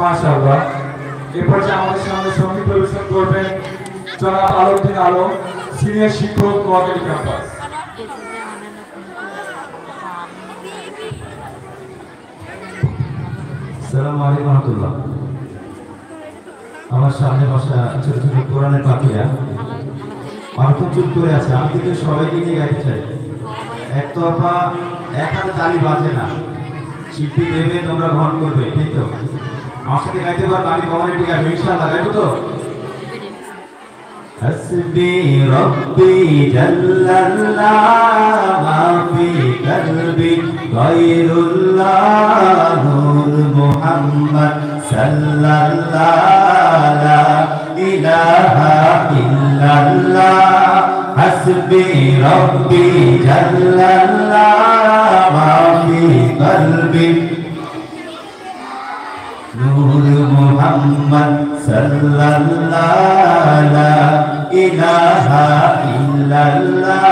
মাশাআল্লাহ। এরপর যে আমাদের সামনে সঙ্গীত পরিবেশন করবেন জনাব আলোকদিন আলম, সিনিয়র শিক্ষক নোয়াখালী ক্যাম্পাস। আসসালামু আলাইকুম ওয়া রাহমাতুল্লাহ। আমার সামনে বসা ছোট ছোট কোরআনের পাখিরা অর্থ চুপ করে আছে। আমি কিন্তু সবাইকে নিয়ে গাইতে চাই। একতরফা এক হাতে তালি বাজে না, শিল্পী দেবে, তোমরা গ্রহণ করবে, ঠিক তো? আমার সাথে গাইতে পারো, আমি কমানে ঠিক আছে, ইনশাআল্লাহ গাইবো তো। হাসবি রব্বি জাল্লাল্লাহ মা ফি কলবি গায়রুল্লাহ নূর মুহাম্মদ সাল্লাল্লাহ লা ইলাহা ইল্লাল্লাহ হাসবি রব্বি জাল্লাল্লাহ মা ফি কলবি নূর মুহাম্মদ সাল্লাল্লাহ লা ইলাহা ইল্লাল্লাহ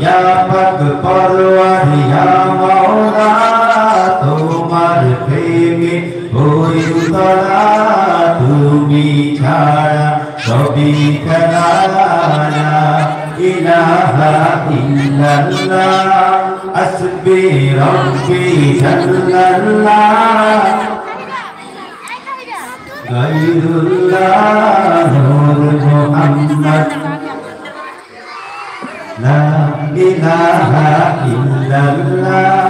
ইয়া পাক পরওয়ার ইয়া মাওলা তোমার প্রেমে হই উতলা তুমি ছাড়া সবই খেলা লা ইলাহা ইল্লাল্লাহ হাসবি রব্বি জাল্লাল্লাহ গায়রুল্লাহ নূর মুহাম্মদ লা ইলাহা ইল্লাল্লাহ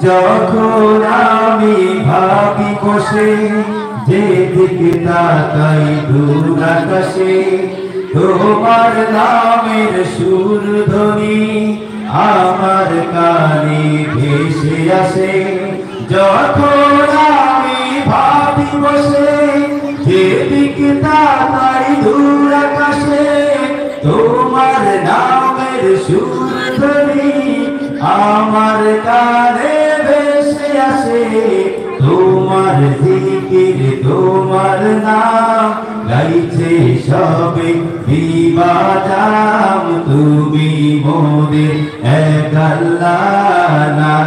যখন আমি ভাবি বসে যেদিকে তাকাই দূর আকাশে তোমার নামের সুর ধ্বনি আমার কানে ভেসে আসে যখন আমি ভাবি বসে যেদিকে তাকাই দূর আকাশে তোমার নামের সুর ধ্বনি আমার কানে ভেসে আসে তোমার জিকির তোমার নাম গাইছে সবে বিবাদাম তুমি মোদের এক আল্লাহ লা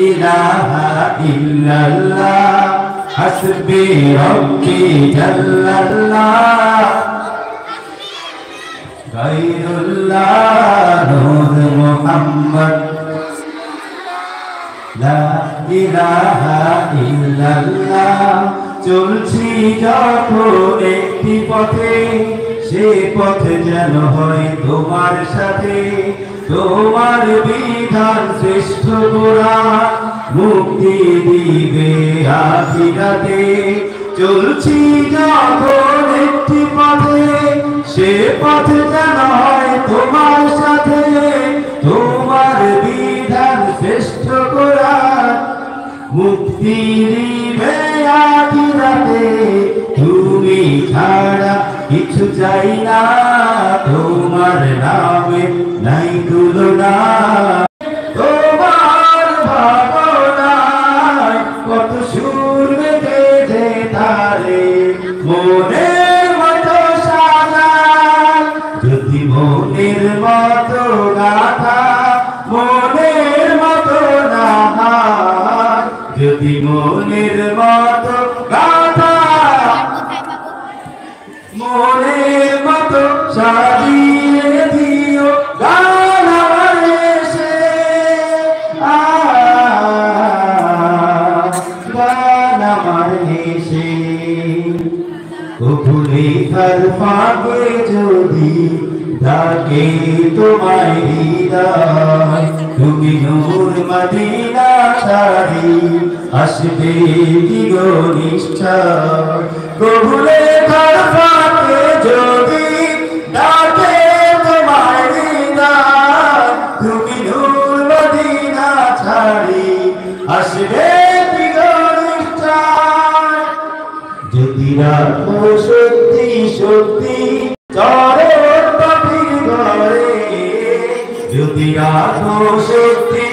ইলাহা ইল্লাল্লাহ হাসবি রব্বি জাল্লাল্লাহ গায়রুল্লাহ নূর মুহাম্মদ লা ইলাহা ইল্লাল্লাহ চলছি যখন একটি পথে সে পথে যেন হয় তোমার সাথে তোমার বিধান শ্রেষ্ঠ কোরআন মুক্তি দিবে আখিরাতে চলছি যখন একটি পথে সে পথে যেন হয় তোমার সাথে তোমার বিধান শ্রেষ্ঠ কোরআন মুক্তি দিবে আখিরাতে তুমি ছাড়া কিছু চাই না তোমার নামে নাই তুলনা তোমার ভাবনায় কত সুর বেঁধে তারে মনের মতো সাজান যদি মনের মতো গাথা মনের মতো না যদি মনের মতো গাথা মনের মতো সাজিয়ে দিও গান আমার এসে গান আমার এসে কবুলে তার পাগে যদি ডাকে তোমায় হৃদয় তুমি নূর মদিনা ছাড়ি আসবে কি গো নিশ্চয় কবুলে তার পাগে যদি ডাকে তোমায় হৃদয় তুমি নূর মদিনা ছাড়ি আসবে কি গো নিশ্চয় যদি রাখো সত্যি সত্যি চরণ পাখির ঘরে যদি রাখো সত্যি